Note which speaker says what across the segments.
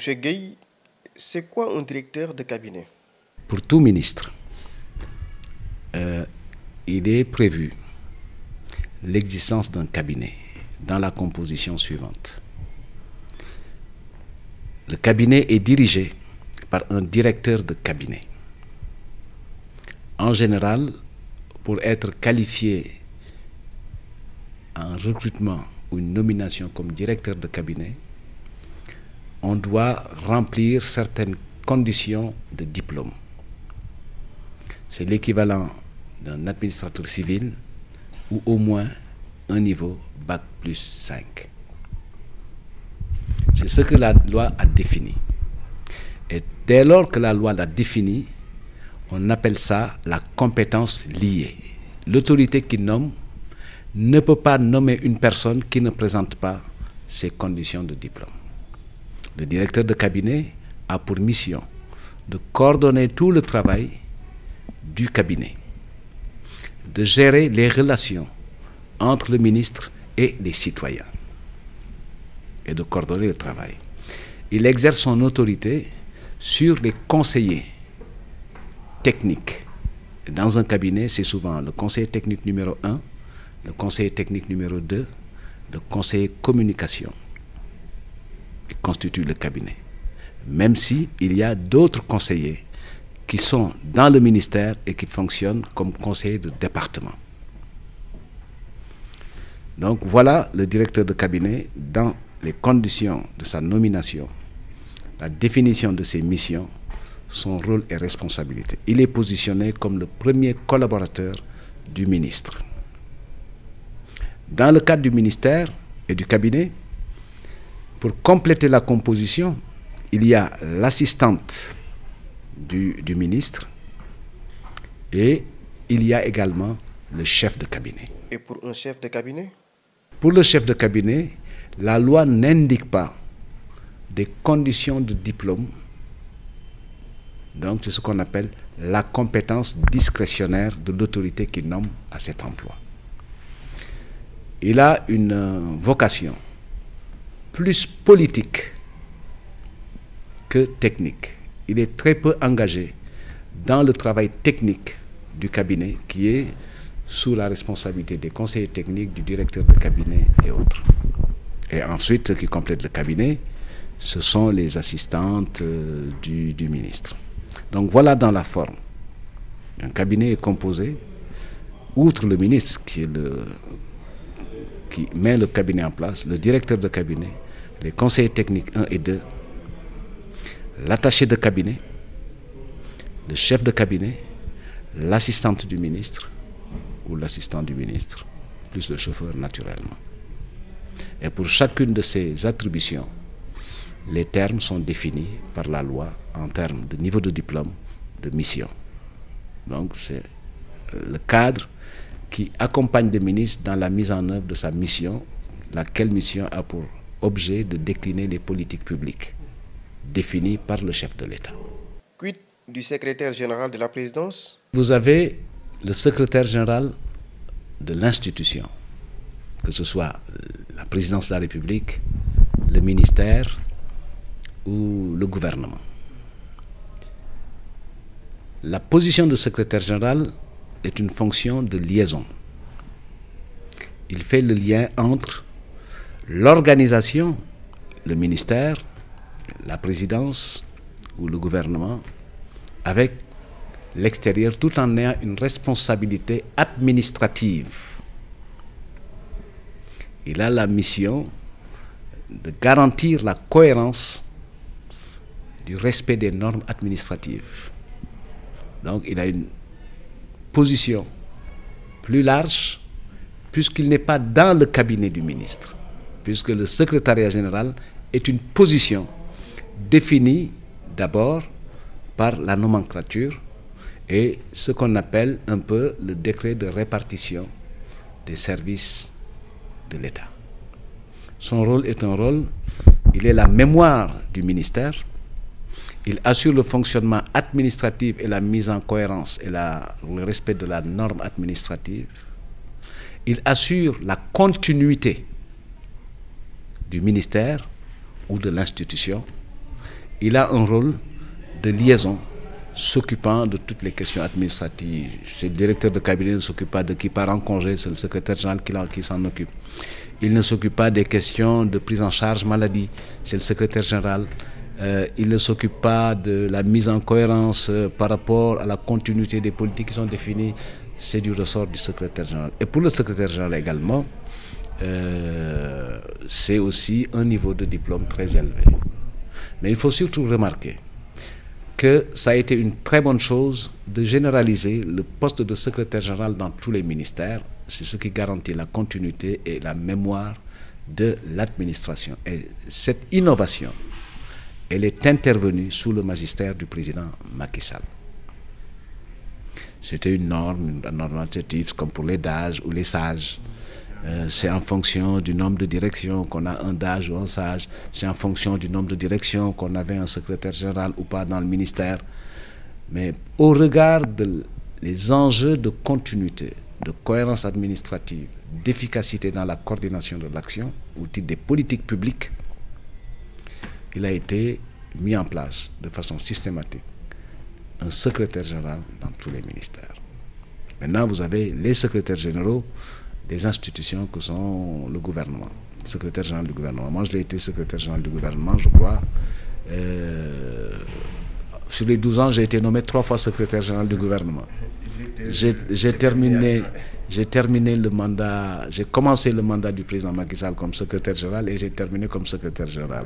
Speaker 1: Monsieur Gueye, c'est quoi un directeur de cabinet?
Speaker 2: Pour tout ministre, il est prévu l'existence d'un cabinet dans la composition suivante. Le cabinet est dirigé par un directeur de cabinet. En général, pour être qualifié en recrutement ou une nomination comme directeur de cabinet, on doit remplir certaines conditions de diplôme. C'est l'équivalent d'un administrateur civil ou au moins un niveau Bac plus 5. C'est ce que la loi a défini. Et dès lors que la loi l'a défini, on appelle ça la compétence liée. L'autorité qui nomme ne peut pas nommer une personne qui ne présente pas ces conditions de diplôme. Le directeur de cabinet a pour mission de coordonner tout le travail du cabinet, de gérer les relations entre le ministre et les citoyens et de coordonner le travail. Il exerce son autorité sur les conseillers techniques. Dans un cabinet, c'est souvent le conseiller technique numéro 1, le conseiller technique numéro 2, le conseiller communication qui constitue le cabinet. Même si il y a d'autres conseillers qui sont dans le ministère et qui fonctionnent comme conseillers de département. Donc voilà le directeur de cabinet dans les conditions de sa nomination, la définition de ses missions, son rôle et responsabilité. Il est positionné comme le premier collaborateur du ministre. Dans le cadre du ministère et du cabinet, pour compléter la composition, il y a l'assistante du ministre et il y a également le chef de cabinet.
Speaker 1: Et pour un chef de cabinet?
Speaker 2: Pour le chef de cabinet, la loi n'indique pas des conditions de diplôme. Donc c'est ce qu'on appelle la compétence discrétionnaire de l'autorité qui nomme à cet emploi. Il a une vocation plus politique que technique. Il est très peu engagé dans le travail technique du cabinet qui est sous la responsabilité des conseillers techniques, du directeur de cabinet et autres. Et ensuite, ce qui complète le cabinet, ce sont les assistantes du ministre. Donc voilà dans la forme. Un cabinet est composé, outre le ministre qui met le cabinet en place, le directeur de cabinet, les conseillers techniques 1 et 2, l'attaché de cabinet, le chef de cabinet, l'assistante du ministre ou l'assistant du ministre, plus le chauffeur naturellement. Et pour chacune de ces attributions, les termes sont définis par la loi en termes de niveau de diplôme, de mission. Donc c'est le cadre qui accompagne le ministre dans la mise en œuvre de sa mission, laquelle mission a pour objet de décliner les politiques publiques définies par le chef de l'État.
Speaker 1: Quid du secrétaire général de la présidence?
Speaker 2: Vous avez le secrétaire général de l'institution, que ce soit la présidence de la République, le ministère ou le gouvernement. La position de secrétaire général est une fonction de liaison. Il fait le lien entre l'organisation, le ministère, la présidence ou le gouvernement, avec l'extérieur, tout en ayant une responsabilité administrative. Il a la mission de garantir la cohérence du respect des normes administratives. Donc il a une position plus large puisqu'il n'est pas dans le cabinet du ministre, puisque le secrétariat général est une position définie d'abord par la nomenclature et ce qu'on appelle un peu le décret de répartition des services de l'État. Son rôle est un rôle, il est la mémoire du ministère, il assure le fonctionnement administratif et la mise en cohérence et le respect de la norme administrative. Il assure la continuité du ministère ou de l'institution il a un rôle de liaison, s'occupant de toutes les questions administratives. Le directeur de cabinet ne s'occupe pas de qui part en congé, c'est le secrétaire général qui s'en occupe. Il ne s'occupe pas des questions de prise en charge maladie, c'est le secrétaire général. Il ne s'occupe pas de la mise en cohérence par rapport à la continuité des politiques qui sont définies, c'est du ressort du secrétaire général. Et pour le secrétaire général également, c'est aussi un niveau de diplôme très élevé. Mais il faut surtout remarquer que ça a été une très bonne chose de généraliser le poste de secrétaire général dans tous les ministères. C'est ce qui garantit la continuité et la mémoire de l'administration. Et cette innovation, elle est intervenue sous le magistère du président Macky Sall. C'était une norme normative comme pour les DAGE ou les SAGE. C'est en fonction du nombre de directions qu'on a un DAGE ou un SAGE. C'est en fonction du nombre de directions qu'on avait un secrétaire général ou pas dans le ministère. Mais au regard des enjeux de continuité, de cohérence administrative, d'efficacité dans la coordination de l'action, au titre des politiques publiques, il a été mis en place de façon systématique un secrétaire général dans tous les ministères. Maintenant, vous avez les secrétaires généraux des institutions que sont le gouvernement, le secrétaire général du gouvernement. Moi, je l'ai été secrétaire général du gouvernement, je crois. Sur les 12 ans, j'ai été nommé 3 fois secrétaire général du gouvernement. J'ai terminé le mandat, j'ai commencé le mandat du président Macky Sall comme secrétaire général et j'ai terminé comme secrétaire général.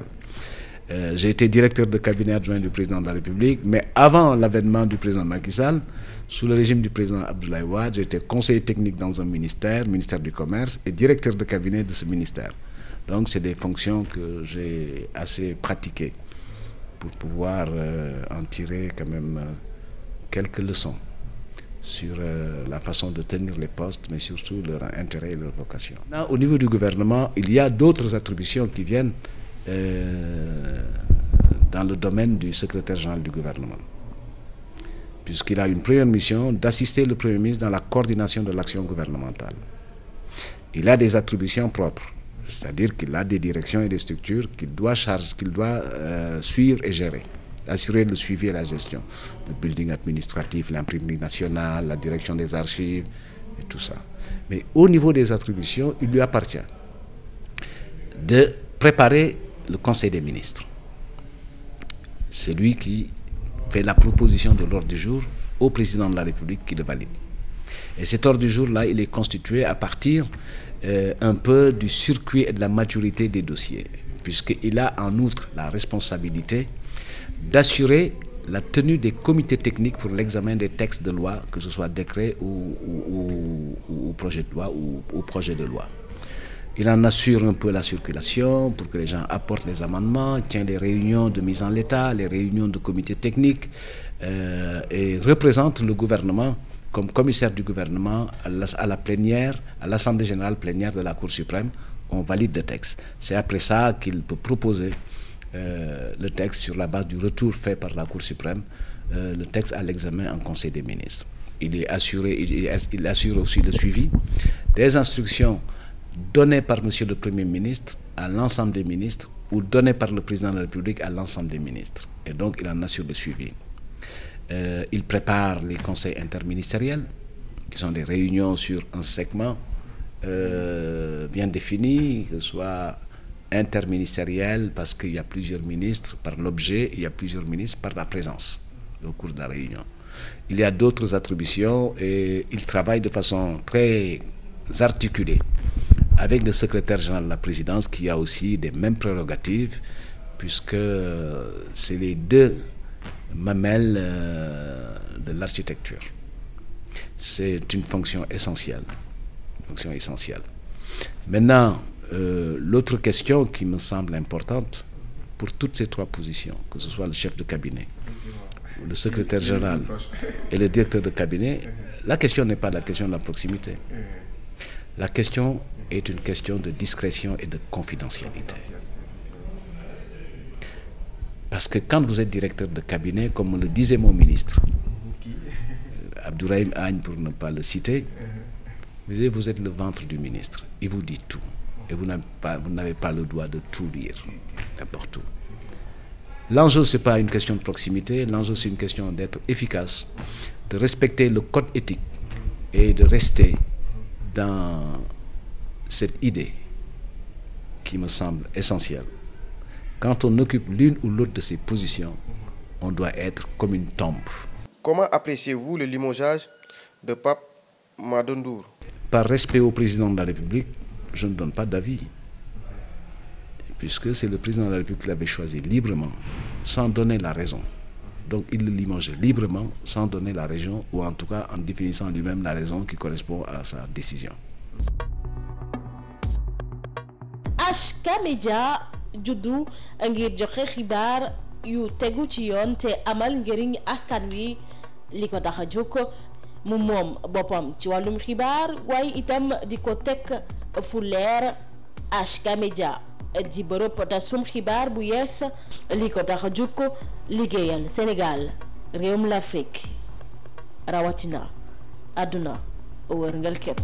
Speaker 2: J'ai été directeur de cabinet adjoint du président de la République, mais avant l'avènement du président Macky Sall, sous le régime du président Abdoulaye Wade, j'étais conseiller technique dans un ministère, ministère du Commerce, et directeur de cabinet de ce ministère. Donc c'est des fonctions que j'ai assez pratiquées pour pouvoir en tirer quand même quelques leçons sur la façon de tenir les postes, mais surtout leur intérêt et leur vocation. Là, au niveau du gouvernement, il y a d'autres attributions qui viennent dans le domaine du secrétaire général du gouvernement, puisqu'il a une première mission d'assister le Premier ministre dans la coordination de l'action gouvernementale. Il a des attributions propres, c'est-à-dire qu'il a des directions et des structures qu'il doit suivre et gérer, assurer le suivi et la gestion, le building administratif, l'imprimerie nationale, la direction des archives et tout ça. Mais au niveau des attributions, il lui appartient de préparer le Conseil des ministres. C'est lui qui fait la proposition de l'ordre du jour au président de la République qui le valide. Et cet ordre du jour-là, il est constitué à partir un peu du circuit et de la maturité des dossiers, puisqu'il a en outre la responsabilité d'assurer la tenue des comités techniques pour l'examen des textes de loi, que ce soit décret ou projet de loi ou projet de loi. Il en assure un peu la circulation pour que les gens apportent les amendements, tient des réunions de mise en l'état, les réunions de comités techniques et représente le gouvernement comme commissaire du gouvernement à la plénière, à l'Assemblée générale plénière de la Cour suprême. On valide le texte. C'est après ça qu'il peut proposer le texte sur la base du retour fait par la Cour suprême, le texte à l'examen en Conseil des ministres. Il assure aussi le suivi des instructions donné par M. le Premier ministre à l'ensemble des ministres ou donné par le président de la République à l'ensemble des ministres. Et donc, il en assure le suivi. Il prépare les conseils interministériels, qui sont des réunions sur un segment bien défini, que ce soit interministériel, parce qu'il y a plusieurs ministres par l'objet, il y a plusieurs ministres par la présence au cours de la réunion. Il y a d'autres attributions et il travaille de façon très articulée avec le secrétaire général de la présidence qui a aussi des mêmes prérogatives, puisque c'est les deux mamelles de l'architecture. C'est une fonction essentielle. Maintenant, l'autre question qui me semble importante pour toutes ces 3 positions, que ce soit le chef de cabinet, le secrétaire général et le directeur de cabinet, la question n'est pas la question de la proximité. La question est une question de discrétion et de confidentialité. Parce que quand vous êtes directeur de cabinet, comme me le disait mon ministre, Abdourahim Agne pour ne pas le citer, vous êtes le ventre du ministre, il vous dit tout. Et vous n'avez pas le droit de tout lire, n'importe où. L'enjeu, ce n'est pas une question de proximité, l'enjeu, c'est une question d'être efficace, de respecter le code éthique et de rester dans cette idée qui me semble essentielle. Quand on occupe l'une ou l'autre de ces positions, on doit être comme une tombe.
Speaker 1: Comment appréciez-vous le limogeage de Pape Madou?
Speaker 2: Par respect au président de la République, je ne donne pas d'avis, puisque c'est le président de la République qui l'avait choisi librement, sans donner la raison. Donc il le limoge librement, sans donner la raison, ou en tout cas en définissant lui-même la raison qui correspond à sa décision.
Speaker 3: HK Media juddu ngir joxe xibaar yu tegu ci yoon te amal njëriñ askan wi li ko tax a jóg mu moom boppam ci wàllum xibaar waaye itam di ko teg fu leer. HK Media di bërëb tasum xibaar bu yees li ko tax a jóg liggéeyal Sénégal réewum l'Afrique rawatina àdduna wërngal képp.